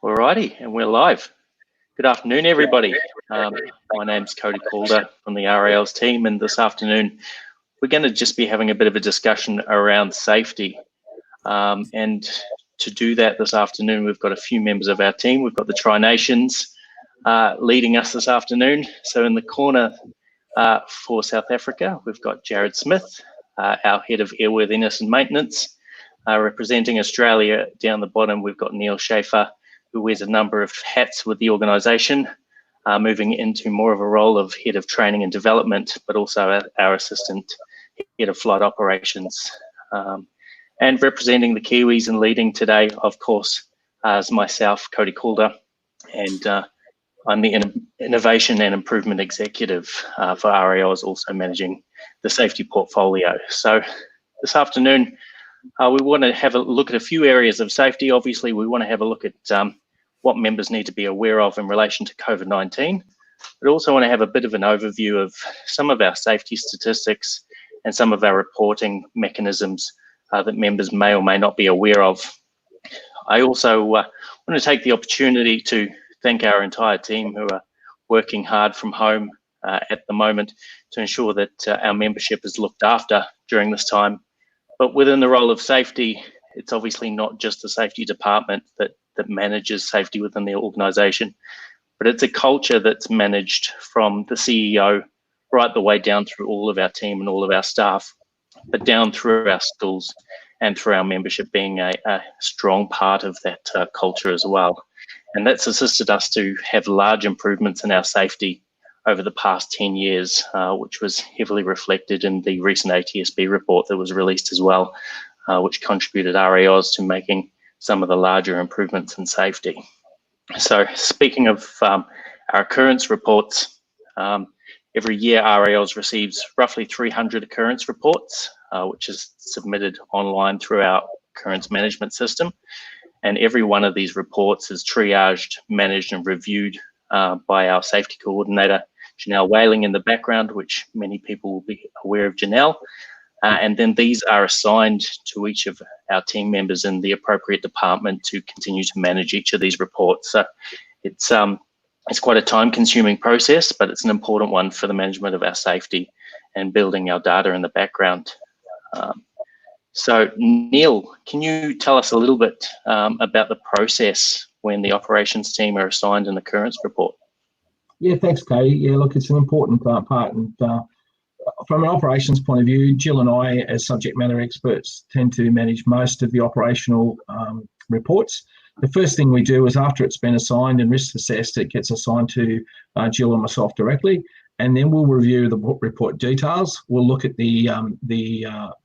Alrighty, and we're live. Good afternoon, everybody. My name's Cody Calder from the RA-Aus team, and this afternoon we're going to just be having a bit of a discussion around safety. And to do that this afternoon, we've got a few members of our team. We've got the Tri-Nations leading us this afternoon. So in the corner for South Africa, we've got Jared Smith, our Head of Airworthiness and Maintenance. Representing Australia down the bottom, we've got Neil Schaefer, who wears a number of hats with the organisation, moving into more of a role of Head of Training and Development, but also our Assistant Head of Flight Operations. And representing the Kiwis and leading today, of course, is myself, Cody Calder, and I'm the Innovation and Improvement Executive for RAAus, also managing the safety portfolio. So this afternoon, we want to have a look at a few areas of safety. Obviously, we want to have a look at what members need to be aware of in relation to COVID-19, but also want to have a bit of an overview of some of our safety statistics and some of our reporting mechanisms that members may or may not be aware of. I also want to take the opportunity to thank our entire team who are working hard from home at the moment to ensure that our membership is looked after during this time. But within the role of safety, it's obviously not just the safety department that manages safety within the organisation, but it's a culture that's managed from the CEO right the way down through all of our team and all of our staff, but down through our schools and through our membership being a strong part of that culture as well. And that's assisted us to have large improvements in our safety over the past 10 years, which was heavily reflected in the recent ATSB report that was released as well, which contributed RAAus to making some of the larger improvements in safety. So speaking of our occurrence reports, every year RAAus receives roughly 300 occurrence reports, which is submitted online through our occurrence management system. And every one of these reports is triaged, managed and reviewed by our safety coordinator, Janelle Whaling, in the background, which many people will be aware of Janelle. And then these are assigned to each of our team members in the appropriate department to continue to manage each of these reports. So it's quite a time-consuming process, but it's an important one for the management of our safety and building our data in the background. So Neil, can you tell us a little bit about the process when the operations team are assigned an occurrence report? Yeah, thanks, Cody. Yeah, look, it's an important part. And from an operations point of view, Jill and I, as subject matter experts, tend to manage most of the operational reports. The first thing we do is after it's been assigned and risk assessed, it gets assigned to Jill and myself directly. And then we'll review the report details. We'll look at the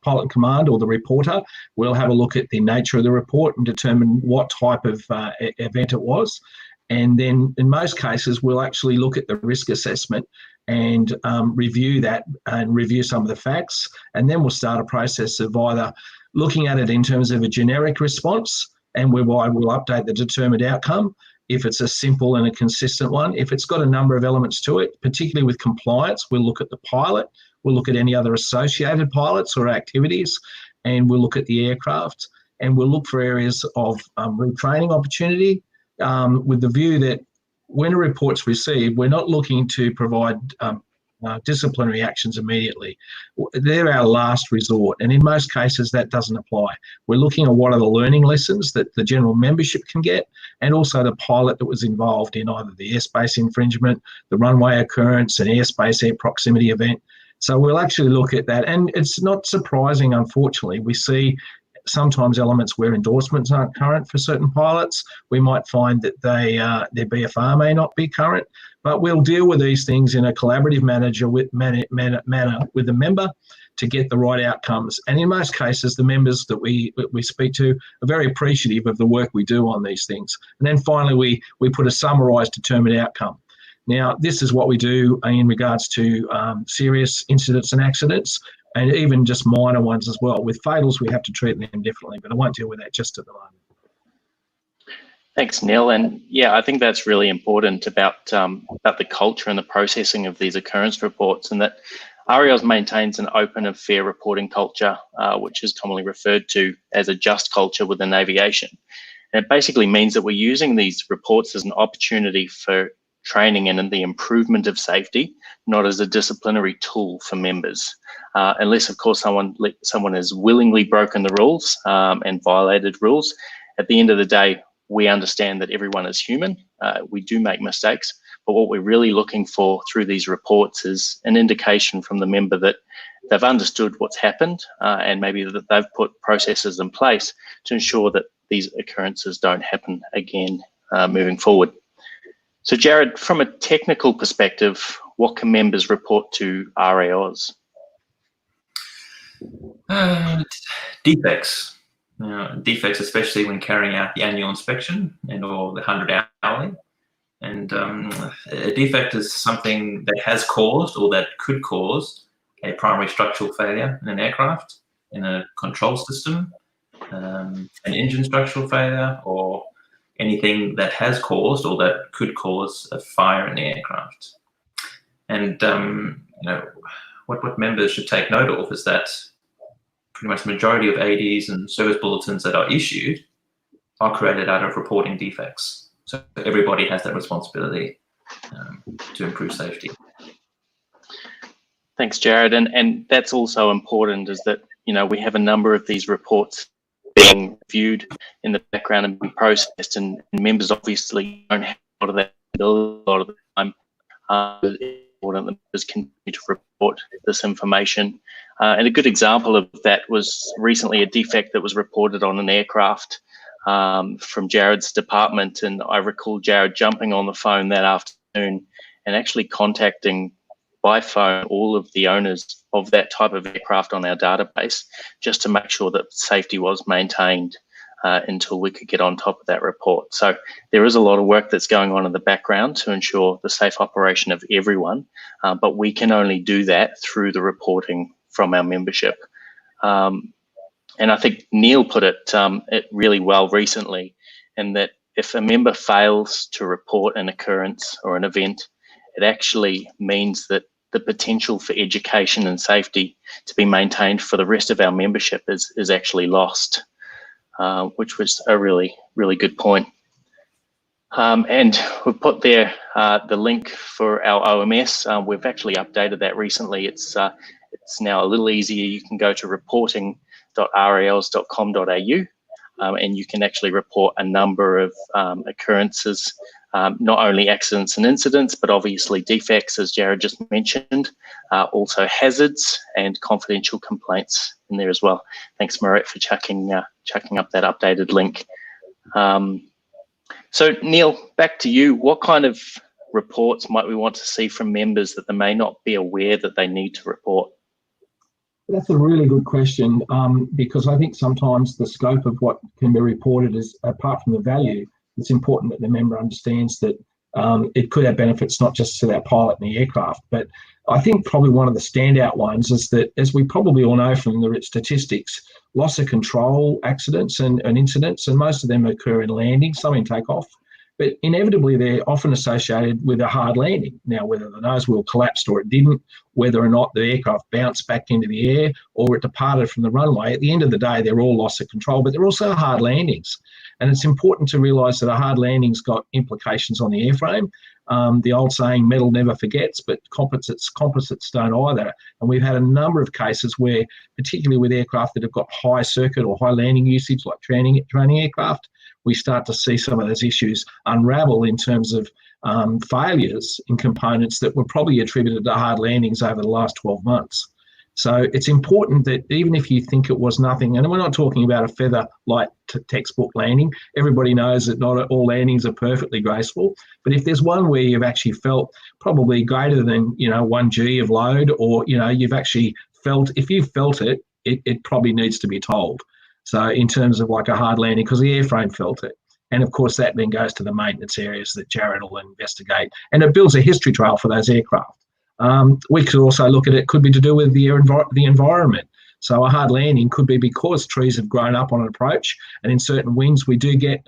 pilot command or the reporter. We'll have a look at the nature of the report and determine what type of event it was. And then in most cases, we'll actually look at the risk assessment and review that and review some of the facts. And then we'll start a process of either looking at it in terms of a generic response, and whereby we'll update the determined outcome if it's a simple and a consistent one. If it's got a number of elements to it, particularly with compliance, we'll look at the pilot, we'll look at any other associated pilots or activities, and we'll look at the aircraft, and we'll look for areas of retraining opportunity, with the view that when a report's received, we're not looking to provide disciplinary actions immediately. They're our last resort, and in most cases that doesn't apply. We're looking at what are the learning lessons that the general membership can get, and also the pilot that was involved in either the airspace infringement, the runway occurrence, an airspace air proximity event. So we'll actually look at that, and it's not surprising, unfortunately. We see sometimes elements where endorsements aren't current for certain pilots. We might find that their BFR may not be current, but we'll deal with these things in a collaborative manner with the member to get the right outcomes. And in most cases, the members that we speak to are very appreciative of the work we do on these things. And then finally, we put a summarised determined outcome. Now, this is what we do in regards to serious incidents and accidents, and even just minor ones as well. With fatals, we have to treat them differently, but I won't deal with that just at the moment. Thanks, Neil. And yeah, I think that's really important about the culture and the processing of these occurrence reports, and that RAAus maintains an open and fair reporting culture, which is commonly referred to as a just culture within aviation. And it basically means that we're using these reports as an opportunity for training and in the improvement of safety, not as a disciplinary tool for members. Unless, of course, someone has willingly broken the rules and violated rules. At the end of the day, we understand that everyone is human. We do make mistakes, but what we're really looking for through these reports is an indication from the member that they've understood what's happened and maybe that they've put processes in place to ensure that these occurrences don't happen again moving forward. So Jared, from a technical perspective, what can members report to RAAus? Defects. Defects, especially when carrying out the annual inspection and or the 100 hourly. And a defect is something that has caused or that could cause a primary structural failure in an aircraft, in a control system, an engine structural failure, or anything that has caused or that could cause a fire in the aircraft. And what members should take note of is that pretty much the majority of ADs and service bulletins that are issued are created out of reporting defects. So everybody has that responsibility to improve safety. Thanks, Jared. And that's also important, is that, we have a number of these reports being reviewed in the background and being processed, and members obviously don't have a lot of that ability a lot of the time. It's important that members continue to report this information. And a good example of that was recently a defect that was reported on an aircraft from Jared's department. And I recall Jared jumping on the phone that afternoon and actually contacting by phone all of the owners of that type of aircraft on our database, just to make sure that safety was maintained until we could get on top of that report. So there is a lot of work that's going on in the background to ensure the safe operation of everyone, but we can only do that through the reporting from our membership. And I think Neil put it really well recently, in that if a member fails to report an occurrence or an event, it actually means that the potential for education and safety to be maintained for the rest of our membership is actually lost, which was a really, really good point. And we've put there the link for our OMS. We've actually updated that recently. It's now a little easier. You can go to reporting.raaus.com.au and you can actually report a number of occurrences, not only accidents and incidents, but obviously defects, as Jared just mentioned, also hazards and confidential complaints in there as well. Thanks, Marit, for chucking up that updated link. So, Neil, back to you. What kind of reports might we want to see from members that they may not be aware that they need to report? That's a really good question, because I think sometimes the scope of what can be reported is, apart from the value, it's important that the member understands that it could have benefits not just to that pilot and the aircraft. But I think probably one of the standout ones is that, as we probably all know from the statistics, loss of control accidents and incidents, and most of them occur in landing, some in takeoff, but inevitably they're often associated with a hard landing. Now, whether the nose wheel collapsed or it didn't, whether or not the aircraft bounced back into the air or it departed from the runway, at the end of the day, they're all loss of control, but they're also hard landings. And it's important to realise that a hard landing's got implications on the airframe. The old saying, metal never forgets, but composites don't either. And we've had a number of cases where, particularly with aircraft that have got high circuit or high landing usage, like training aircraft, we start to see some of those issues unravel in terms of failures in components that were probably attributed to hard landings over the last 12 months. So it's important that even if you think it was nothing, and we're not talking about a feather light textbook landing, everybody knows that not all landings are perfectly graceful, but if there's one where you've actually felt probably greater than 1 G of load, or you've actually felt, if you've felt it, it probably needs to be told. So in terms of like a hard landing, because the airframe felt it. And of course that then goes to the maintenance areas that Jared will investigate, and it builds a history trail for those aircraft. We could also look at it, could be to do with the environment. So a hard landing could be because trees have grown up on an approach, and in certain winds we do get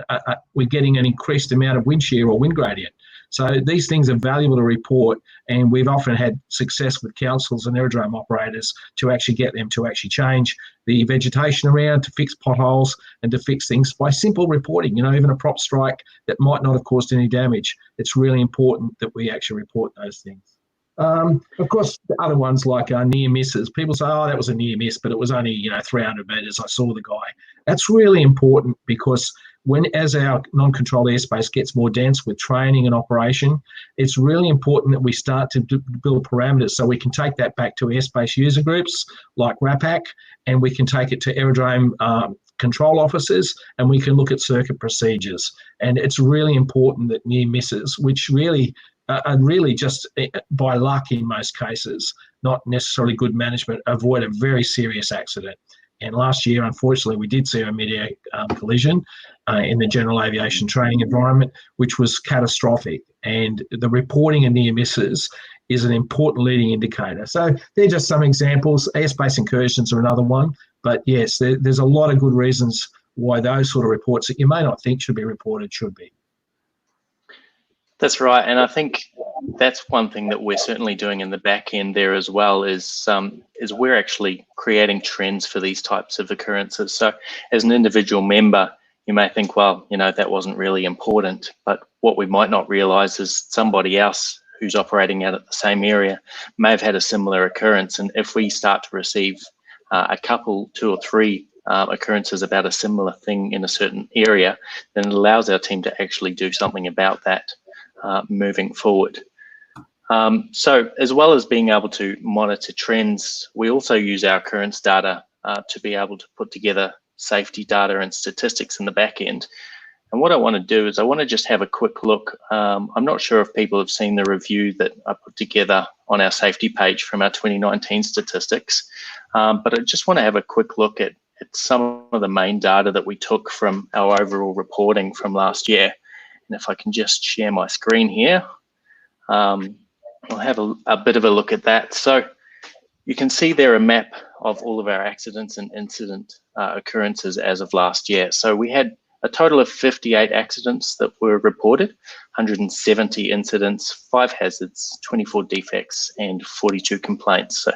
we're getting an increased amount of wind shear or wind gradient. So these things are valuable to report, and we've often had success with councils and aerodrome operators to actually get them to actually change the vegetation around, to fix potholes, and to fix things by simple reporting. You know, even a prop strike that might not have caused any damage. It's really important that we actually report those things. Of course, the other ones like near misses. People say, oh, that was a near miss, but it was only 300 metres. I saw the guy. That's really important, because as our non-controlled airspace gets more dense with training and operation, it's really important that we start to build parameters so we can take that back to airspace user groups like RAAus, and we can take it to aerodrome control officers, and we can look at circuit procedures. And it's really important that near misses, which really are really just by luck in most cases, not necessarily good management, avoid a very serious accident. And last year, unfortunately, we did see a mid-air collision in the general aviation training environment, which was catastrophic. And the reporting of near misses is an important leading indicator. So they're just some examples. Airspace incursions are another one. But yes, there's a lot of good reasons why those sort of reports that you may not think should be reported should be. That's right, and I think that's one thing that we're certainly doing in the back end there as well, is we're actually creating trends for these types of occurrences. So as an individual member, you may think, well, that wasn't really important, but what we might not realise is somebody else who's operating out at the same area may have had a similar occurrence. And if we start to receive a couple, 2 or 3 occurrences about a similar thing in a certain area, then it allows our team to actually do something about that moving forward. So as well as being able to monitor trends, we also use our occurrence data to be able to put together safety data and statistics in the back end. And what I want to do is I want to just have a quick look. I'm not sure if people have seen the review that I put together on our safety page from our 2019 statistics, but I just want to have a quick look at some of the main data that we took from our overall reporting from last year. And if I can just share my screen here, I'll have a bit of a look at that. So you can see there a map of all of our accidents and incident occurrences as of last year. So we had a total of 58 accidents that were reported, 170 incidents, 5 hazards, 24 defects, and 42 complaints. So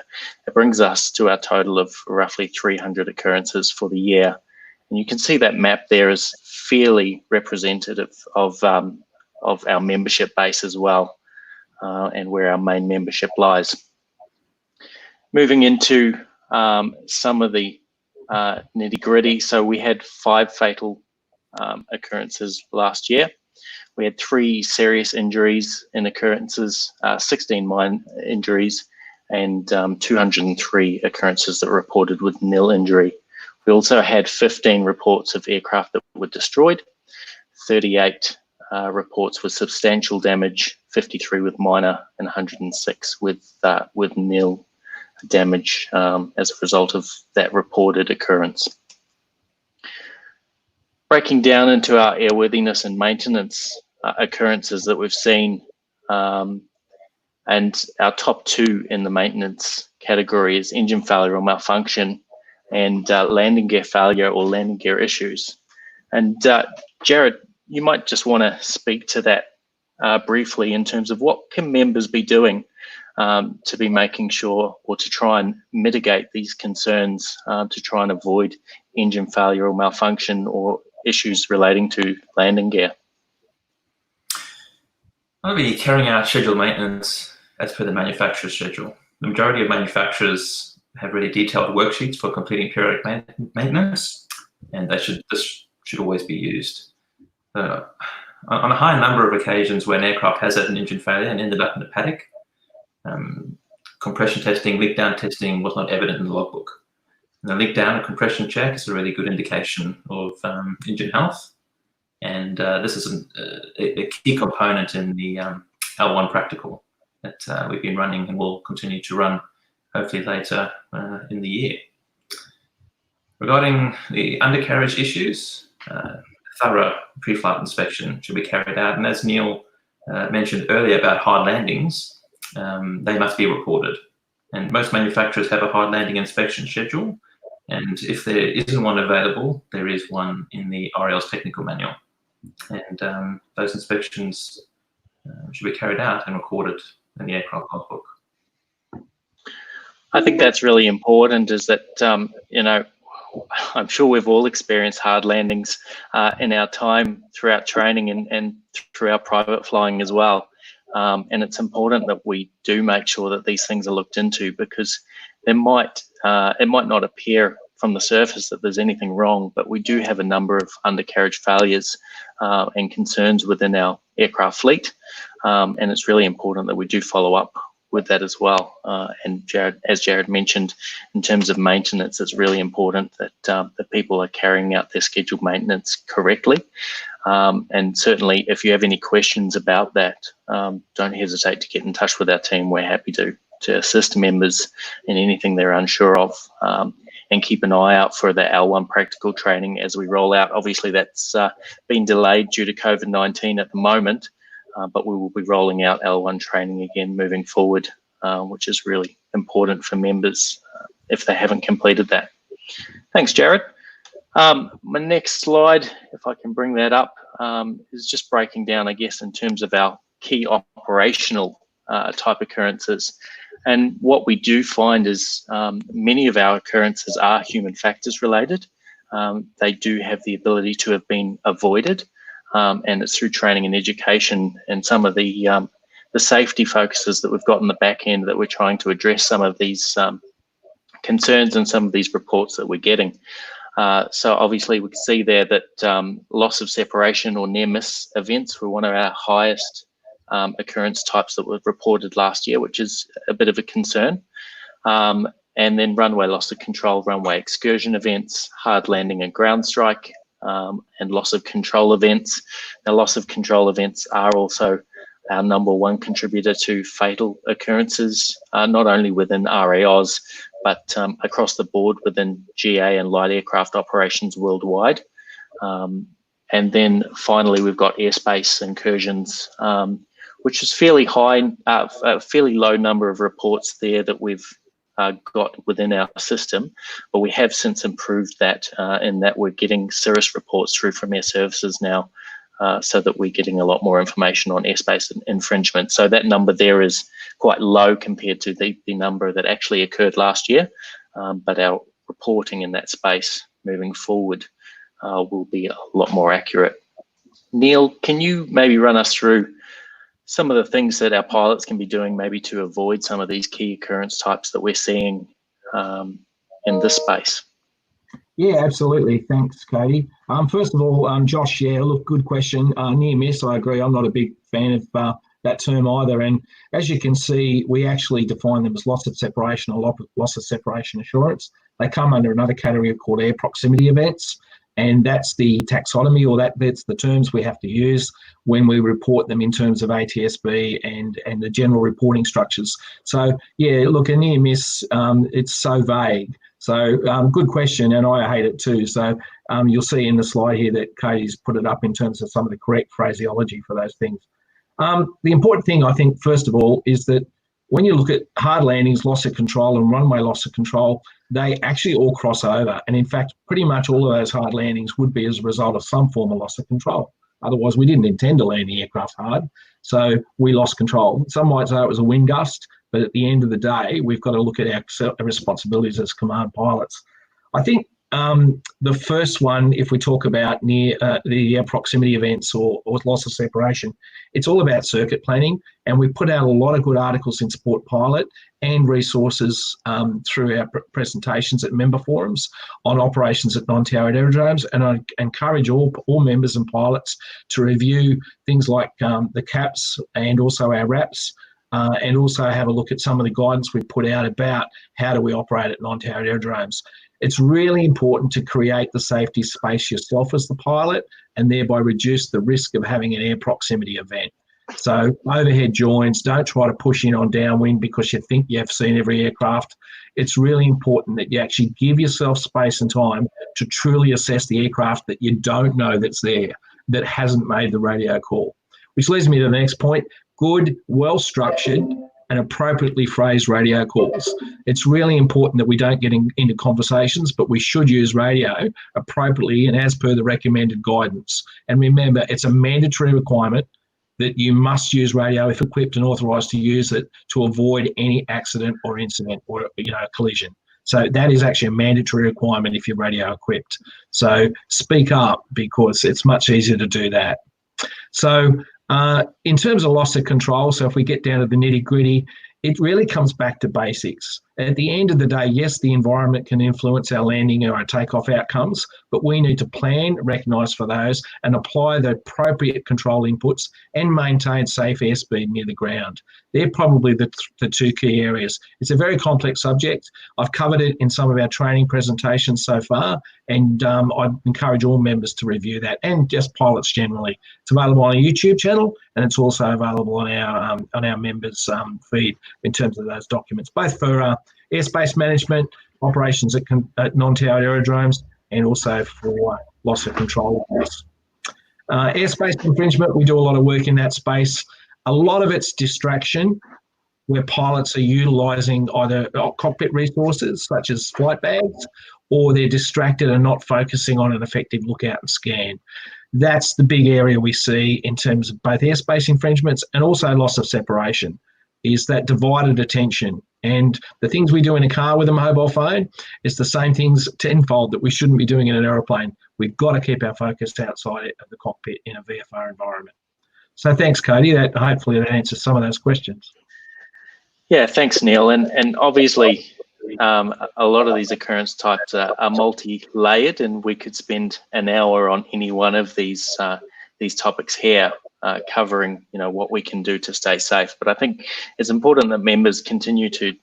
it brings us to our total of roughly 300 occurrences for the year. And you can see that map there is fairly representative of our membership base as well, and where our main membership lies. Moving into some of the nitty-gritty. So we had 5 fatal occurrences last year. We had 3 serious injuries in occurrences, 16 minor injuries, and 203 occurrences that were reported with nil injury. We also had 15 reports of aircraft that were destroyed, 38 reports with substantial damage, 53 with minor, and 106 with nil damage as a result of that reported occurrence. Breaking down into our airworthiness and maintenance occurrences that we've seen, and our top 2 in the maintenance category is engine failure or malfunction, and landing gear failure or landing gear issues. And Jared, you might just want to speak to that briefly in terms of what can members be doing to be making sure, or to try and mitigate these concerns, to try and avoid engine failure or malfunction or issues relating to landing gear. I'll be carrying out scheduled maintenance as per the manufacturer's schedule. The majority of manufacturers have really detailed worksheets for completing periodic maintenance, and this should always be used. On a high number of occasions when an aircraft has had an engine failure and ended up in a paddock, compression testing, leak down testing was not evident in the logbook. And a leak down and compression check is a really good indication of engine health, and this is a key component in the L1 practical that we've been running and will continue to run hopefully later in the year. Regarding the undercarriage issues, thorough pre-flight inspection should be carried out, and as Neil mentioned earlier about hard landings, they must be reported. And most manufacturers have a hard landing inspection schedule, and if there isn't one available, there is one in the RAAus technical manual. And those inspections should be carried out and recorded in the aircraft logbook. I think that's really important, is that, you know, I'm sure we've all experienced hard landings in our time throughout training and through our private flying as well. And it's important that we do make sure that these things are looked into, because it might not appear from the surface that there's anything wrong, but we do have a number of undercarriage failures and concerns within our aircraft fleet. And it's really important that we do follow up with that as well. And Jared, as Jared mentioned, in terms of maintenance, it's really important that that people are carrying out their scheduled maintenance correctly. And certainly, if you have any questions about that, don't hesitate to get in touch with our team. We're happy to assist members in anything they're unsure of. And keep an eye out for the L1 practical training as we roll out. Obviously, that's been delayed due to COVID-19 at the moment. But we will be rolling out L1 training again moving forward, which is really important for members if they haven't completed that. Thanks, Jared. My next slide, if I can bring that up, is just breaking down, I guess, in terms of our key operational type occurrences. And what we do find is many of our occurrences are human factors related. They do have the ability to have been avoided. And it's through training and education and some of the safety focuses that we've got in the back end that we're trying to address some of these concerns and some of these reports that we're getting. So obviously we can see there that loss of separation or near miss events were one of our highest occurrence types that were reported last year, which is a bit of a concern. And then runway loss of control, runway excursion events, hard landing and ground strike, and loss of control events. Now, loss of control events are also our #1 contributor to fatal occurrences, not only within RAAus, but across the board within GA and light aircraft operations worldwide. And then finally, we've got airspace incursions, which is fairly high, a fairly low number of reports there that we've got within our system, but we have since improved that in that we're getting serious reports through from air services now, so that we're getting a lot more information on airspace infringement. So that number there is quite low compared to the number that actually occurred last year, but our reporting in that space moving forward will be a lot more accurate. Neil, can you maybe run us through some of the things that our pilots can be doing maybe to avoid some of these key occurrence types that we're seeing in this space? Yeah, absolutely. Thanks, Cody. First of all, Josh, yeah, look, good question. Near miss, I agree. I'm not a big fan of that term either. And as you can see, we actually define them as loss of separation or loss of separation assurance. They come under another category called air proximity events. And that's the taxonomy, or that's the terms we have to use when we report them in terms of ATSB and the general reporting structures. So, yeah, look, a near miss, it's so vague. So, good question, and I hate it too. So, you'll see in the slide here that Cody's put it up in terms of some of the correct phraseology for those things. The important thing, I think, first of all, is that when you look at hard landings, loss of control, and runway loss of control, they actually all cross over. And in fact, pretty much all of those hard landings would be as a result of some form of loss of control. Otherwise, we didn't intend to land the aircraft hard, so we lost control. Some might say it was a wind gust, but at the end of the day, we've got to look at our responsibilities as command pilots. I think the first one, if we talk about near the proximity events or loss of separation, it's all about circuit planning, and we put out a lot of good articles in Sport Pilot and resources through our presentations at member forums on operations at non-towered aerodromes. And I encourage all members and pilots to review things like the CAPs and also our RAAus, and also have a look at some of the guidance we put out about how do we operate at non-towered aerodromes. It's really important to create the safety space yourself as the pilot and thereby reduce the risk of having an air proximity event. So overhead joins, don't try to push in on downwind because you think you've seen every aircraft. It's really important that you actually give yourself space and time to truly assess the aircraft that you don't know that's there, that hasn't made the radio call. Which leads me to the next point. Good, well-structured and appropriately phrased radio calls. It's really important that we don't get into conversations, but we should use radio appropriately and as per the recommended guidance. And remember, it's a mandatory requirement that you must use radio if equipped and authorised to use it to avoid any accident or incident or collision. So that is actually a mandatory requirement if you're radio equipped. So speak up, because it's much easier to do that. So in terms of loss of control, so if we get down to the nitty gritty, it really comes back to basics. At the end of the day, yes, the environment can influence our landing or our takeoff outcomes, but we need to plan, recognise for those, and apply the appropriate control inputs and maintain safe airspeed near the ground. They're probably the two key areas. It's a very complex subject. I've covered it in some of our training presentations so far, and I'd encourage all members to review that, and just pilots generally. It's available on our YouTube channel, and it's also available on our members' feed in terms of those documents, both for airspace management, operations at non-towered aerodromes, and also for loss of control. Airspace infringement, we do a lot of work in that space. A lot of it's distraction, where pilots are utilising either cockpit resources such as flight bags, or they're distracted and not focusing on an effective lookout and scan. That's the big area we see in terms of both airspace infringements and also loss of separation, is that divided attention. And the things we do in a car with a mobile phone is the same things tenfold that we shouldn't be doing in an aeroplane. We've got to keep our focus outside of the cockpit in a VFR environment. So thanks, Cody. Hopefully that answers some of those questions. Yeah, thanks, Neil. And obviously, a lot of these occurrence types are multi-layered, and we could spend an hour on any one of these topics here, covering what we can do to stay safe. But I think it's important that members continue to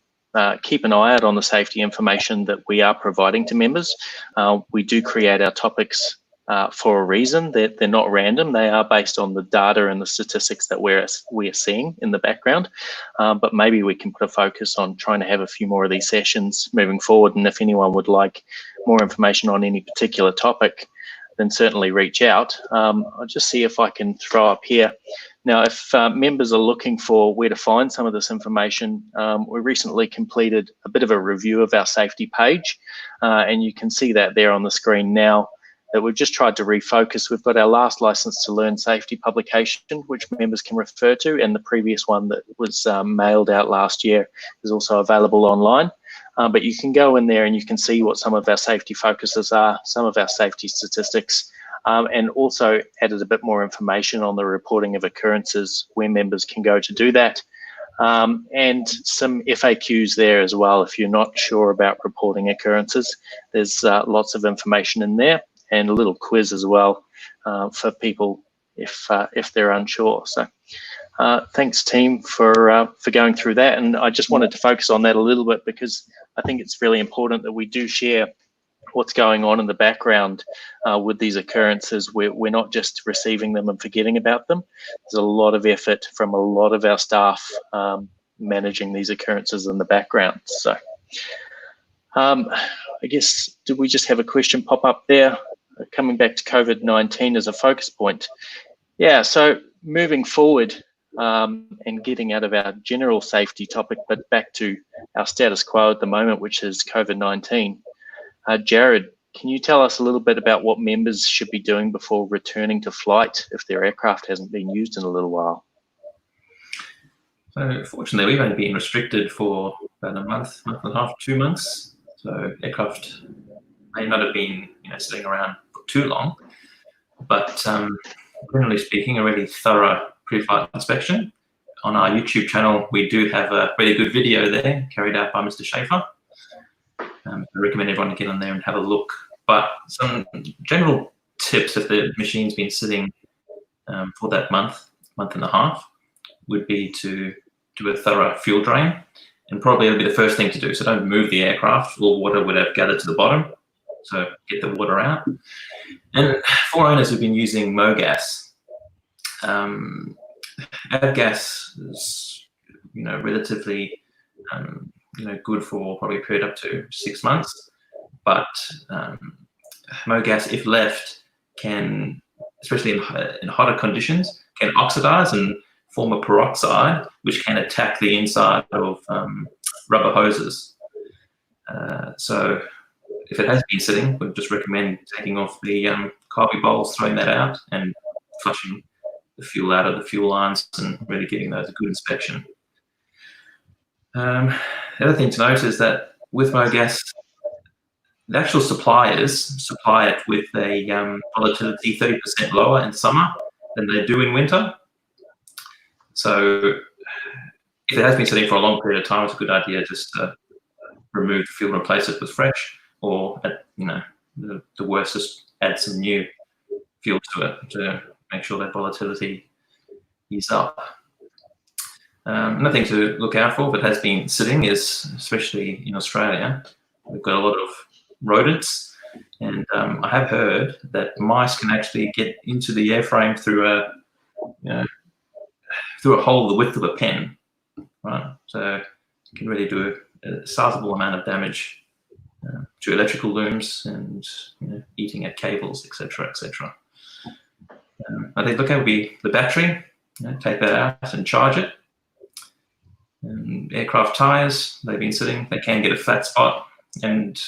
keep an eye out on the safety information that we are providing to members. We do create our topics for a reason. They're not random. They are based on the data and the statistics that we're seeing in the background. But maybe we can put a focus on trying to have a few more of these sessions moving forward. And if anyone would like more information on any particular topic, then certainly reach out. I'll just see if I can throw up here. Now, if members are looking for where to find some of this information, we recently completed a bit of a review of our safety page, and you can see that there on the screen now, that we've just tried to refocus. We've got our last License to Learn safety publication, which members can refer to, and the previous one that was mailed out last year is also available online. But you can go in there and you can see what some of our safety focuses are, some of our safety statistics, and also added a bit more information on the reporting of occurrences, where members can go to do that, and some FAQs there as well. If you're not sure about reporting occurrences, there's lots of information in there, and a little quiz as well for people if they're unsure. So thanks, team, for going through that. And I just wanted to focus on that a little bit, because I think it's really important that we do share what's going on in the background with these occurrences. We're not just receiving them and forgetting about them. There's a lot of effort from a lot of our staff managing these occurrences in the background. So I guess, did we just have a question pop up there? Coming back to COVID-19 as a focus point. Yeah, so moving forward and getting out of our general safety topic, but back to our status quo at the moment, which is COVID-19. Jared, can you tell us a little bit about what members should be doing before returning to flight if their aircraft hasn't been used in a little while? So fortunately, we've only been restricted for about a month and a half, 2 months. So aircraft may not have been sitting around for too long, but generally speaking, a really thorough pre-flight inspection. On our YouTube channel, we do have a really good video there carried out by Mr. Schaefer. I recommend everyone to get on there and have a look. But some general tips, if the machine's been sitting for that month and a half, would be to do a thorough fuel drain. And probably it'll be the first thing to do. So don't move the aircraft. All water would have gathered to the bottom. So get the water out. And for owners who've been using MoGas, avgas is relatively good for probably a period up to 6 months, but MoGas, if left, can, especially in hotter conditions, can oxidize and form a peroxide, which can attack the inside of rubber hoses. So if it has been sitting, we'd just recommend taking off the carby bowls, throwing that out, and flushing fuel out of the fuel lines and really getting those a good inspection. The other thing to note is that with MoGas, the actual suppliers supply it with a volatility 30% lower in summer than they do in winter. So if it has been sitting for a long period of time, it's a good idea just to remove the fuel and replace it with fresh, or the worst, just add some new fuel to it to make sure that volatility is up. Another thing to look out for if it has been sitting is, especially in Australia, we've got a lot of rodents, and I have heard that mice can actually get into the airframe through a hole the width of a pen, right? So it can really do a sizable amount of damage to electrical looms and eating at cables, etc., etc. I think would be the battery. Take that out and charge it. And aircraft tires, they've been sitting, they can get a flat spot, and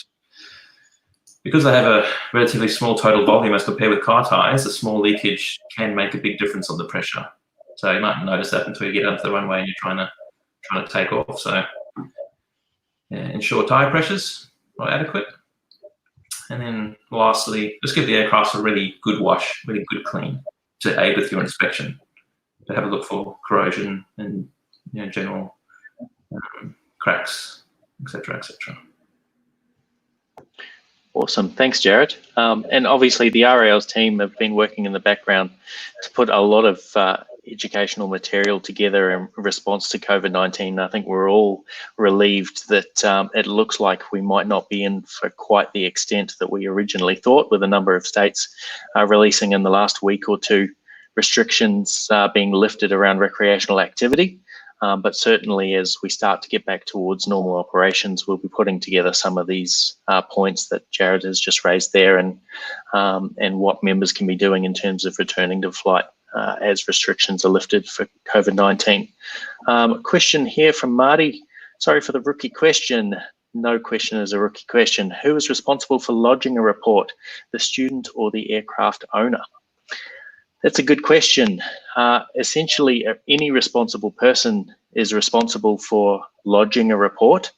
because they have a relatively small total volume as compared with car tires, a small leakage can make a big difference on the pressure. So you might notice that until you get onto the runway and you're trying to take off. So ensure tire pressures are adequate. And then lastly, just give the aircraft a really good wash, really good clean to aid with your inspection. To have a look for corrosion and general cracks, etc., etc. Awesome, thanks, Jared. And obviously, the RAAus team have been working in the background to put a lot of educational material together in response to COVID-19. I think we're all relieved that it looks like we might not be in for quite the extent that we originally thought, with a number of states releasing in the last week or two restrictions being lifted around recreational activity. But certainly as we start to get back towards normal operations, we'll be putting together some of these points that Jared has just raised there, and what members can be doing in terms of returning to flight as restrictions are lifted for COVID-19. Question here from Marty. Sorry for the rookie question. No question is a rookie question. Who is responsible for lodging a report, the student or the aircraft owner? That's a good question. Essentially, any responsible person is responsible for lodging a report.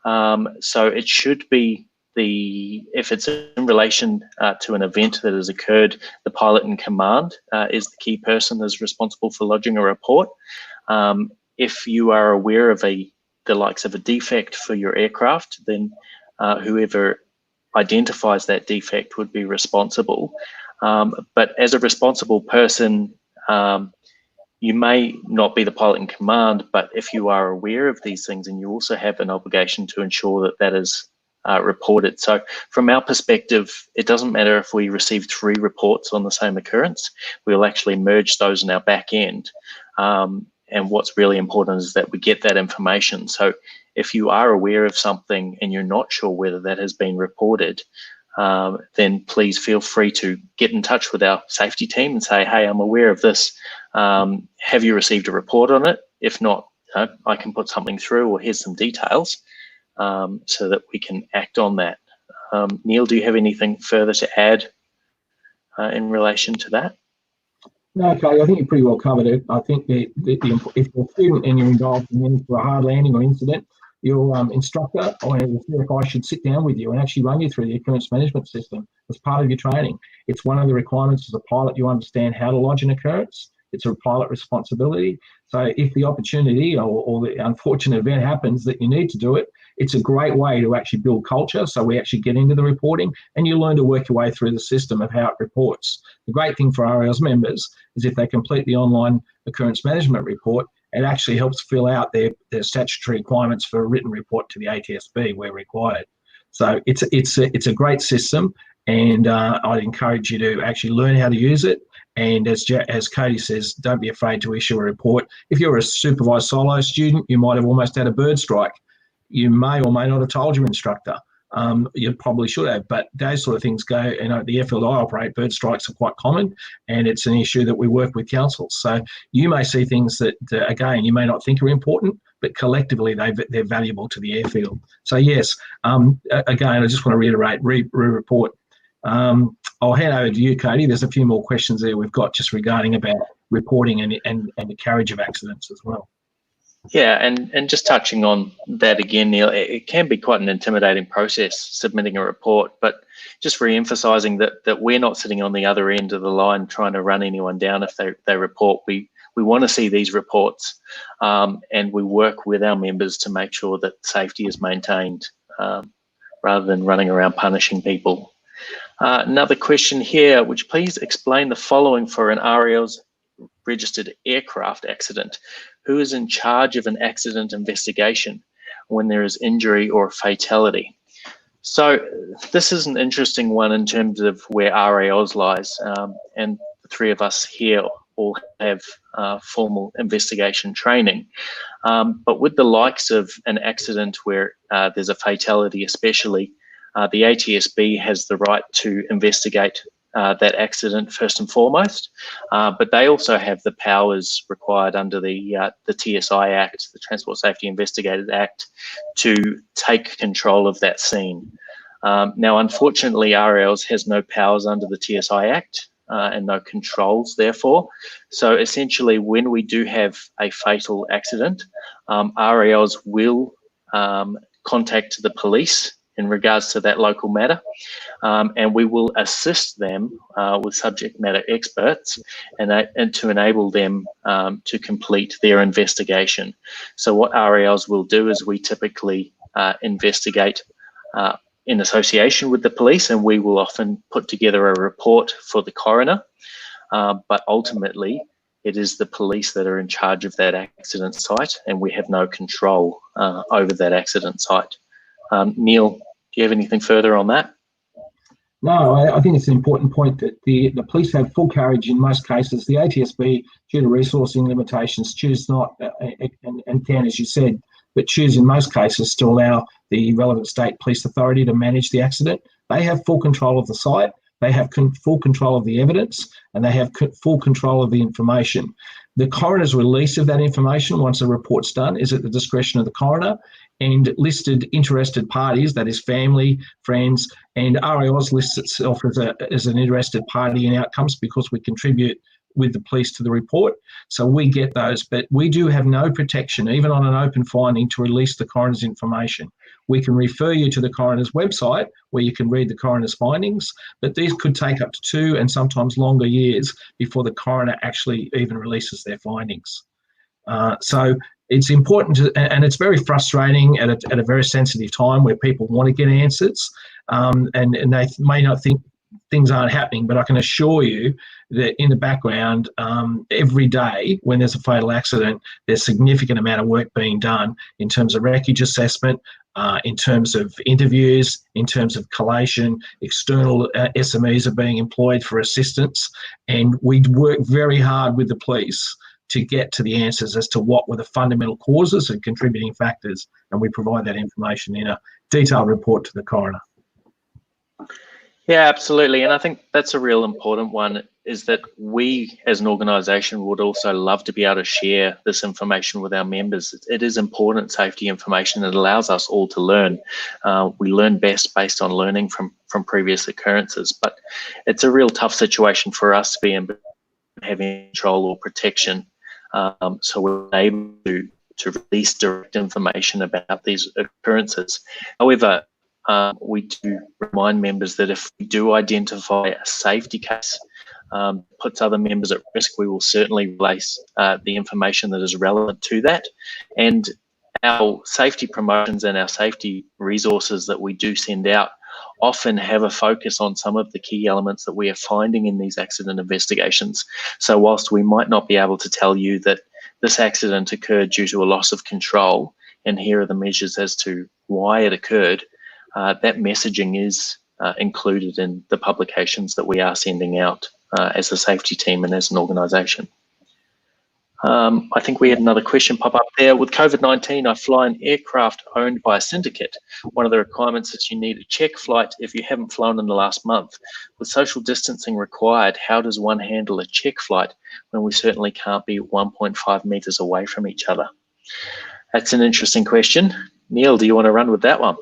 So it should be if it's in relation to an event that has occurred, the pilot in command is the key person that's responsible for lodging a report. If you are aware of the likes of a defect for your aircraft, then whoever identifies that defect would be responsible. But as a responsible person, you may not be the pilot in command, but if you are aware of these things, and you also have an obligation to ensure that that is reported. So from our perspective, it doesn't matter if we receive 3 reports on the same occurrence, we'll actually merge those in our back end. And what's really important is that we get that information. So if you are aware of something and you're not sure whether that has been reported, then please feel free to get in touch with our safety team and say, hey, I'm aware of this. Have you received a report on it? If not, I can put something through, or here's some details, so that we can act on that. Neil, do you have anything further to add in relation to that? No, okay, I think you pretty well covered it. I think if you're a student and you're involved in a hard landing or incident, your instructor or your CFI should sit down with you and actually run you through the occurrence management system as part of your training. It's one of the requirements as a pilot. You understand how to lodge an occurrence. It's a pilot responsibility. So if the opportunity or the unfortunate event happens that you need to do it, it's a great way to actually build culture. So we actually get into the reporting and you learn to work your way through the system of how it reports. The great thing for RAAus members is if they complete the online occurrence management report, it actually helps fill out their statutory requirements for a written report to the ATSB where required. So it's a great system, and I'd encourage you to actually learn how to use it. And as Cody says, don't be afraid to issue a report. If you're a supervised solo student, you might have almost had a bird strike. You may or may not have told your instructor. You probably should have, but those sort of things go, the airfield I operate, bird strikes are quite common, and it's an issue that we work with councils. So you may see things that, again, you may not think are important, but collectively they're valuable to the airfield. So yes, again, I just want to reiterate, report. I'll hand over to you, Cody. There's a few more questions there we've got just regarding about reporting and the carriage of accidents as well. Yeah, and just touching on that again, Neil, it can be quite an intimidating process submitting a report, but just re-emphasising that we're not sitting on the other end of the line trying to run anyone down if they report. We want to see these reports, and we work with our members to make sure that safety is maintained rather than running around punishing people. Another question here, would you please explain the following for an RAAus registered aircraft accident? Who is in charge of an accident investigation when there is injury or fatality? So this is an interesting one in terms of where RAAus lies, and the three of us here all have formal investigation training. But with the likes of an accident where there's a fatality especially, the ATSB has the right to investigate that accident first and foremost, but they also have the powers required under the TSI Act, the Transport Safety Investigators Act, to take control of that scene. Now, unfortunately, RAAus has no powers under the TSI Act and no controls, therefore. So essentially, when we do have a fatal accident, RAAus will contact the police in regards to that local matter, and we will assist them with subject matter experts and to enable them to complete their investigation. So what RAAus will do is we typically investigate in association with the police, and we will often put together a report for the coroner, but ultimately it is the police that are in charge of that accident site, and we have no control over that accident site. Neil, do you have anything further on that? No, I think it's an important point that the police have full carriage in most cases. The ATSB, due to resourcing limitations, choose not, and can, as you said, but choose in most cases to allow the relevant state police authority to manage the accident. They have full control of the site, they have full control of the evidence, and they have full control of the information. The coroner's release of that information, once a report's done, is at the discretion of the coroner, and listed interested parties, that is family, friends, and RAAus lists itself as an interested party in outcomes because we contribute with the police to the report. So we get those, but we do have no protection, even on an open finding, to release the coroner's information. We can refer you to the coroner's website where you can read the coroner's findings, but these could take up to 2 and sometimes longer years before the coroner actually even releases their findings. So it's important to, and it's very frustrating at a very sensitive time where people want to get answers, and they may not think things aren't happening, but I can assure you that in the background, every day when there's a fatal accident, there's a significant amount of work being done in terms of wreckage assessment, in terms of interviews, in terms of collation. External SMEs are being employed for assistance, and we work very hard with the police to get to the answers as to what were the fundamental causes and contributing factors, and we provide that information in a detailed report to the coroner. Yeah, absolutely. And I think that's a real important one, is that we as an organisation would also love to be able to share this information with our members. It is important safety information. It allows us all to learn. We learn best based on learning from previous occurrences, but it's a real tough situation for us to be in, having control or protection. So we're able to release direct information about these occurrences. However, we do remind members that if we do identify a safety case puts other members at risk, we will certainly release the information that is relevant to that. And our safety promotions and our safety resources that we do send out often have a focus on some of the key elements that we are finding in these accident investigations. So whilst we might not be able to tell you that this accident occurred due to a loss of control, and here are the measures as to why it occurred, that messaging is included in the publications that we are sending out as a safety team and as an organisation. I think we had another question pop up there. With COVID-19, I fly an aircraft owned by a syndicate. One of the requirements is you need a check flight if you haven't flown in the last month. With social distancing required, how does one handle a check flight when we certainly can't be 1.5 metres away from each other? That's an interesting question. Neil, do you want to run with that one?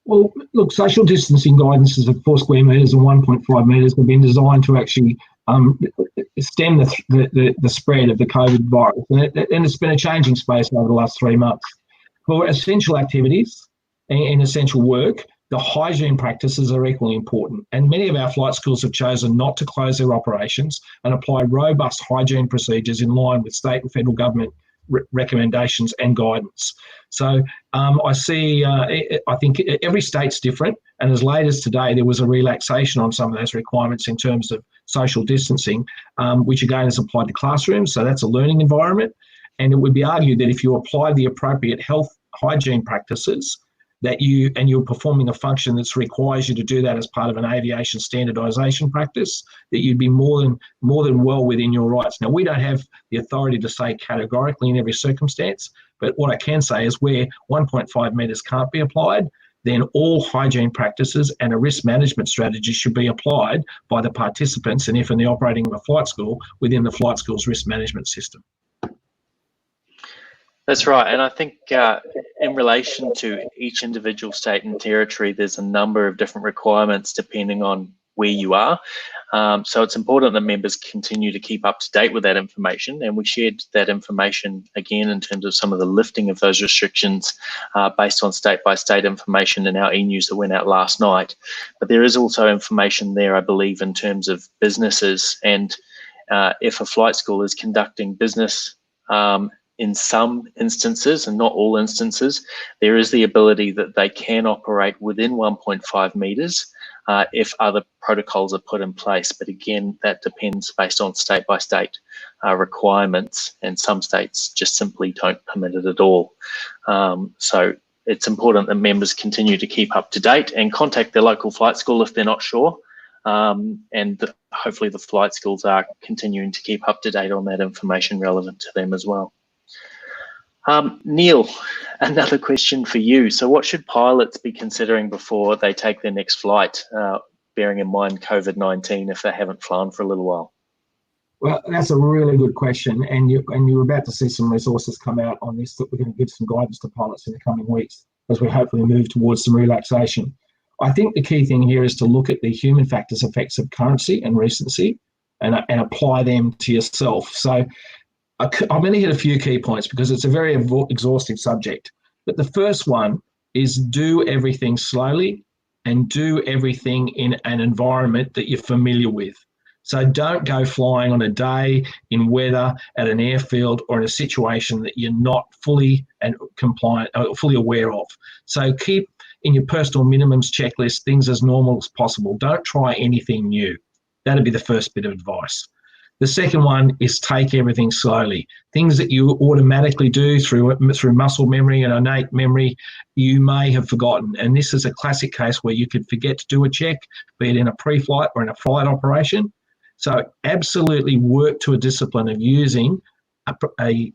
Well, look, social distancing guidances of 4 square metres and 1.5 metres have been designed to actually stem the spread of the COVID virus. And it's been a changing space over the last 3 months. For essential activities and essential work, the hygiene practices are equally important. And many of our flight schools have chosen not to close their operations and apply robust hygiene procedures in line with state and federal government recommendations and guidance. So I think every state's different, and as late as today, there was a relaxation on some of those requirements in terms of social distancing, which again is applied to classrooms, so that's a learning environment. And it would be argued that if you apply the appropriate health hygiene practices, that you're performing a function that requires you to do that as part of an aviation standardisation practice, that you'd be more than well within your rights. Now, we don't have the authority to say categorically in every circumstance, but what I can say is where 1.5 metres can't be applied, then all hygiene practices and a risk management strategy should be applied by the participants, and if in the operating of a flight school, within the flight school's risk management system. That's right, and I think in relation to each individual state and territory, there's a number of different requirements depending on where you are. So it's important that members continue to keep up to date with that information, and we shared that information again in terms of some of the lifting of those restrictions based on state-by-state information in our e-news that went out last night. But there is also information there, I believe, in terms of businesses, and if a flight school is conducting business in some instances, and not all instances, there is the ability that they can operate within 1.5 metres if other protocols are put in place. But again, that depends based on state-by-state requirements, and some states just simply don't permit it at all. So it's important that members continue to keep up to date and contact their local flight school if they're not sure. And hopefully the flight schools are continuing to keep up to date on that information relevant to them as well. Neil, another question for you. So what should pilots be considering before they take their next flight, bearing in mind COVID-19 if they haven't flown for a little while? Well, that's a really good question, and you're about to see some resources come out on this that we're going to give some guidance to pilots in the coming weeks as we hopefully move towards some relaxation. I think the key thing here is to look at the human factors effects of currency and recency and apply them to yourself. So I'm going to hit a few key points because it's a very exhaustive subject. But the first one is do everything slowly and do everything in an environment that you're familiar with. So don't go flying on a day in weather at an airfield or in a situation that you're not fully and compliant, fully aware of. So keep in your personal minimums checklist things as normal as possible. Don't try anything new. That'd be the first bit of advice. The second one is take everything slowly. Things that you automatically do through muscle memory and innate memory, you may have forgotten. And this is a classic case where you could forget to do a check, be it in a pre-flight or in a flight operation. So absolutely work to a discipline of using a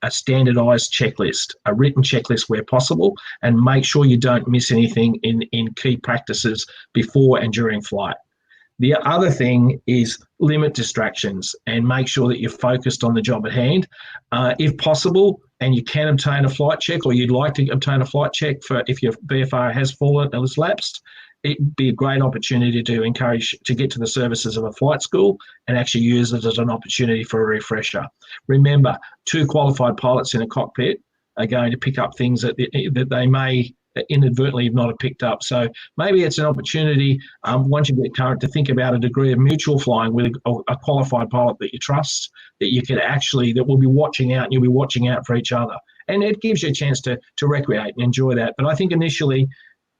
standardized checklist, a written checklist where possible, and make sure you don't miss anything in key practices before and during flight. The other thing is limit distractions and make sure that you're focused on the job at hand. If possible, and you can obtain a flight check, or you'd like to obtain a flight check for if your BFR has fallen or has lapsed, it'd be a great opportunity to encourage to get to the services of a flight school and actually use it as an opportunity for a refresher. Remember, 2 qualified pilots in a cockpit are going to pick up things that they may inadvertently not have picked up. So maybe it's an opportunity once you get current to think about a degree of mutual flying with a qualified pilot that you trust, that you can actually, that will be watching out, and you'll be watching out for each other. And it gives you a chance to recreate and enjoy that. But I think initially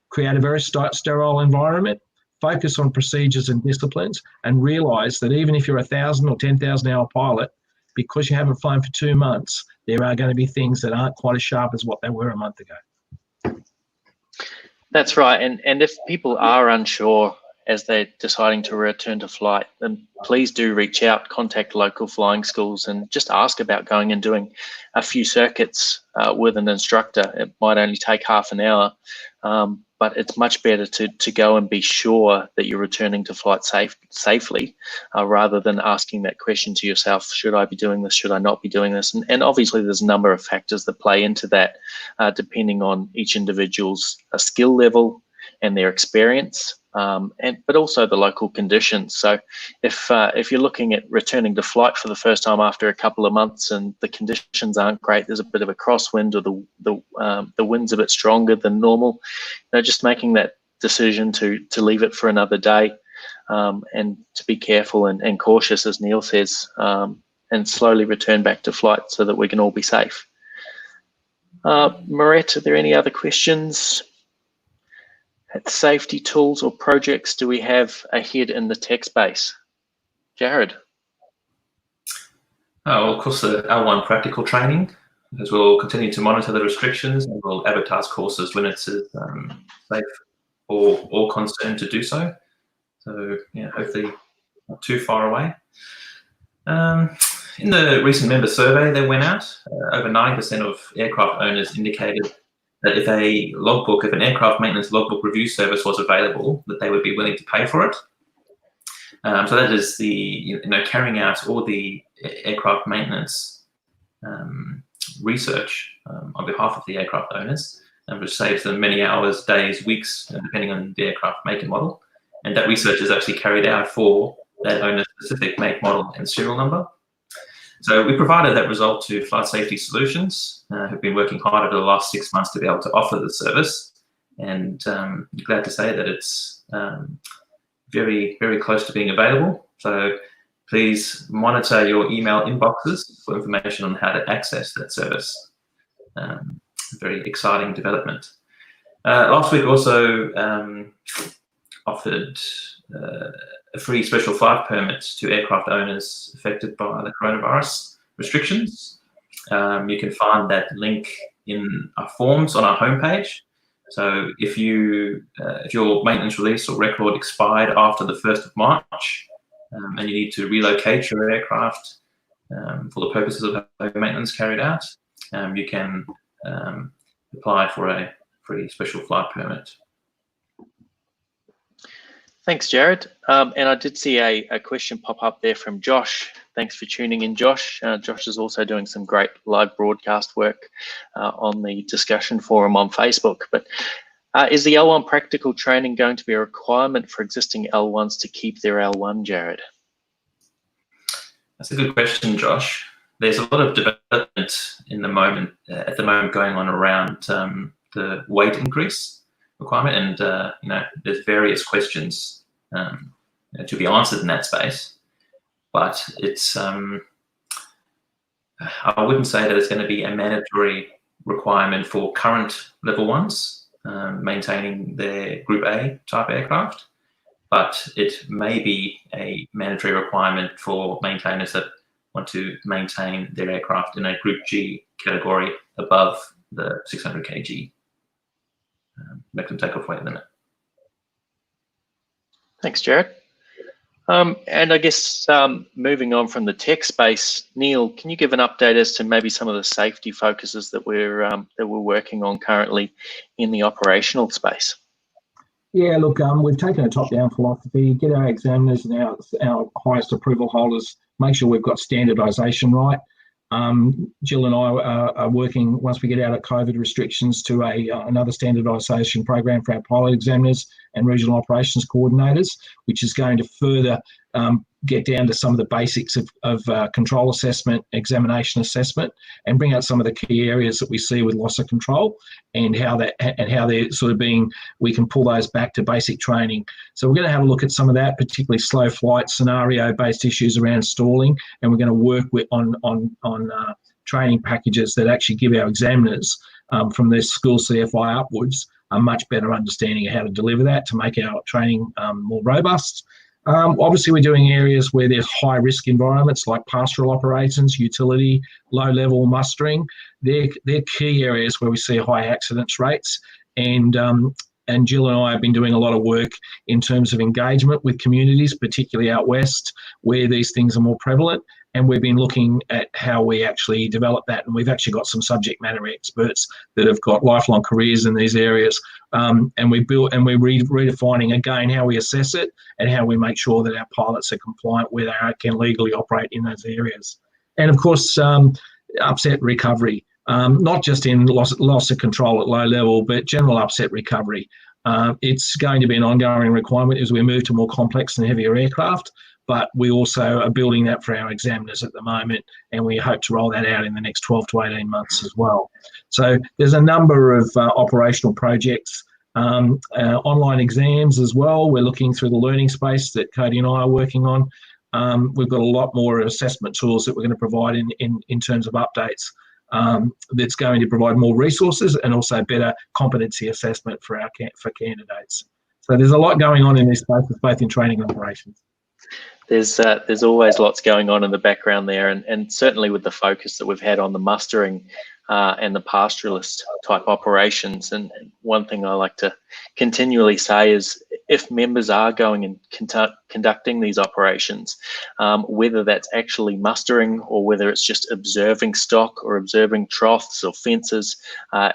create a very sterile environment, focus on procedures and disciplines, and realise that even if you're a 1,000 or 10,000 hour pilot, because you haven't flown for 2 months, there are going to be things that aren't quite as sharp as what they were a month ago. That's right, and if people are unsure as they're deciding to return to flight, then please do reach out, contact local flying schools, and just ask about going and doing a few circuits with an instructor. It might only take half an hour, but it's much better to go and be sure that you're returning to flight safely rather than asking that question to yourself, should I be doing this, should I not be doing this? And obviously there's a number of factors that play into that depending on each individual's skill level and their experience. but also the local conditions. So if you're looking at returning to flight for the first time after a couple of months and the conditions aren't great, there's a bit of a crosswind, or the wind's a bit stronger than normal, just making that decision to leave it for another day, and to be careful and cautious, as Neil says, and slowly return back to flight so that we can all be safe. Moret, are there any other questions? Safety tools or projects do we have ahead in the tech space? Jared? Well, of course, the L1 practical training, as we'll continue to monitor the restrictions, and we'll advertise courses when it's safe for all concerned to do so. So, yeah, hopefully not too far away. In the recent member survey that went out, over 90% of aircraft owners indicated that if an aircraft maintenance logbook review service was available, that they would be willing to pay for it. So that is the carrying out all the aircraft maintenance research on behalf of the aircraft owners, which saves them many hours, days, weeks, depending on the aircraft make and model. And that research is actually carried out for that owner's specific make, model, and serial number. So we provided that result to Flight Safety Solutions, who've been working hard over the last 6 months to be able to offer the service. And glad to say that it's very, very close to being available. So please monitor your email inboxes for information on how to access that service. Very exciting development. Last week also offered a free special flight permit to aircraft owners affected by the coronavirus restrictions. You can find that link in our forms on our homepage. So if your maintenance release or record expired after the 1st of March, and you need to relocate your aircraft for the purposes of maintenance carried out, you can apply for a free special flight permit. Thanks, Jared. And I did see a question pop up there from Josh. Thanks for tuning in, Josh. Josh is also doing some great live broadcast work on the discussion forum on Facebook. But is the L1 practical training going to be a requirement for existing L1s to keep their L1, Jared? That's a good question, Josh. There's a lot of development at the moment going on around the weight increase requirement, and there's various questions to be answered in that space, but it's I wouldn't say that it's going to be a mandatory requirement for current level 1s maintaining their Group A type aircraft, but it may be a mandatory requirement for maintainers that want to maintain their aircraft in a Group G category above the 600 kg maximum takeoff weight limit. Thanks, Jared. And I guess moving on from the tech space, Neil, can you give an update as to maybe some of the safety focuses that we're working on currently in the operational space? Yeah, look, we've taken a top-down philosophy, get our examiners and our highest approval holders, make sure we've got standardisation right. Jill and I are working, once we get out of COVID restrictions, to another standardisation program for our pilot examiners and regional operations coordinators, which is going to further get down to some of the basics of control assessment, examination assessment, and bring out some of the key areas that we see with loss of control and how they're sort of we can pull those back to basic training. So we're going to have a look at some of that, particularly slow flight scenario-based issues around stalling, and we're going to work on training packages that actually give our examiners from their school CFI upwards a much better understanding of how to deliver that to make our training more robust. Obviously, we're doing areas where there's high-risk environments like pastoral operations, utility, low-level mustering. They're key areas where we see high accidents rates. And Jill and I have been doing a lot of work in terms of engagement with communities, particularly out west, where these things are more prevalent. And we've been looking at how we actually develop that. And we've actually got some subject matter experts that have got lifelong careers in these areas. And we're redefining again how we assess it and how we make sure that our pilots are compliant where they can legally operate in those areas. And of course, upset recovery, not just in loss of control at low level, but general upset recovery. It's going to be an ongoing requirement as we move to more complex and heavier aircraft, but we also are building that for our examiners at the moment, and we hope to roll that out in the next 12 to 18 months as well. So there's a number of operational projects, online exams as well. We're looking through the learning space that Cody and I are working on. We've got a lot more assessment tools that we're going to provide in terms of updates. That's going to provide more resources and also better competency assessment for candidates. So there's a lot going on in this space, both in training and operations. There's always lots going on in the background there, and certainly with the focus that we've had on the mustering and the pastoralist type operations. And one thing I like to continually say is, if members are going and conducting these operations, whether that's actually mustering or whether it's just observing stock or observing troughs or fences,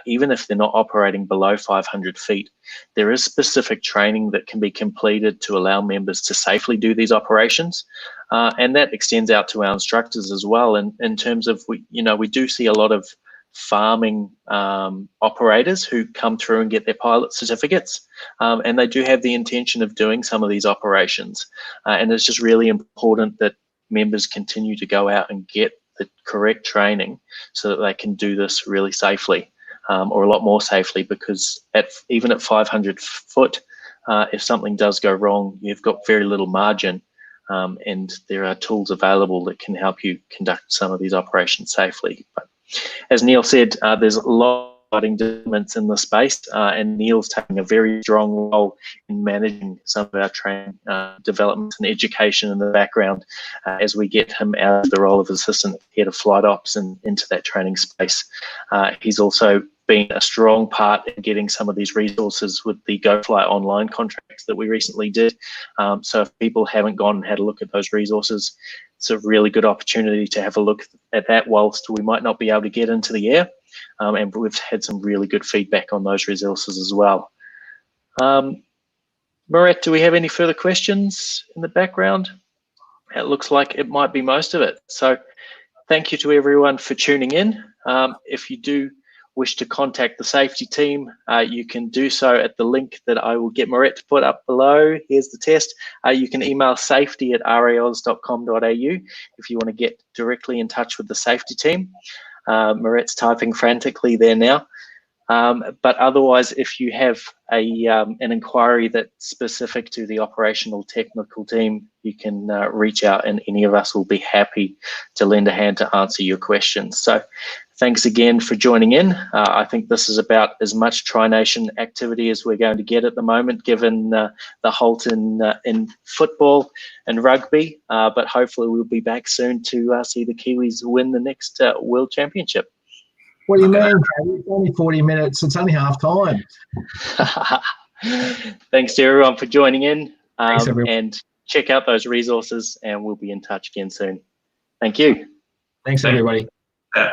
even if they're not operating below 500 feet, there is specific training that can be completed to allow members to safely do these operations. And that extends out to our instructors as well. And in terms of, we do see a lot of farming operators who come through and get their pilot certificates, and they do have the intention of doing some of these operations, and it's just really important that members continue to go out and get the correct training so that they can do this really safely, or a lot more safely, because even at 500 foot, if something does go wrong, you've got very little margin, and there are tools available that can help you conduct some of these operations safely. But as Neil said, there's a lot of exciting developments in the space, and Neil's taking a very strong role in managing some of our training developments and education in the background as we get him out of the role of assistant head of flight ops and into that training space. He's also been a strong part in getting some of these resources with the GoFly online contracts that we recently did. So if people haven't gone and had a look at those resources, it's a really good opportunity to have a look at that whilst we might not be able to get into the air. And we've had some really good feedback on those resources as well. Moret, do we have any further questions in the background? It looks like it might be most of it. So thank you to everyone for tuning in. If you do wish to contact the safety team, you can do so at the link that I will get Moret to put up below. Here's the test. You can email safety@raos.com.au if you want to get directly in touch with the safety team. Moret's typing frantically there now. But otherwise, if you have an inquiry that's specific to the operational technical team, you can reach out and any of us will be happy to lend a hand to answer your questions. So thanks again for joining in. I think this is about as much Tri-Nation activity as we're going to get at the moment, given the halt in football and rugby, but hopefully we'll be back soon to see the Kiwis win the next World Championship. What do you mean? It's only 40 minutes. It's only half time. Thanks to everyone for joining in. Thanks, everyone. And check out those resources, and we'll be in touch again soon. Thank you. Thanks, everybody. Yeah.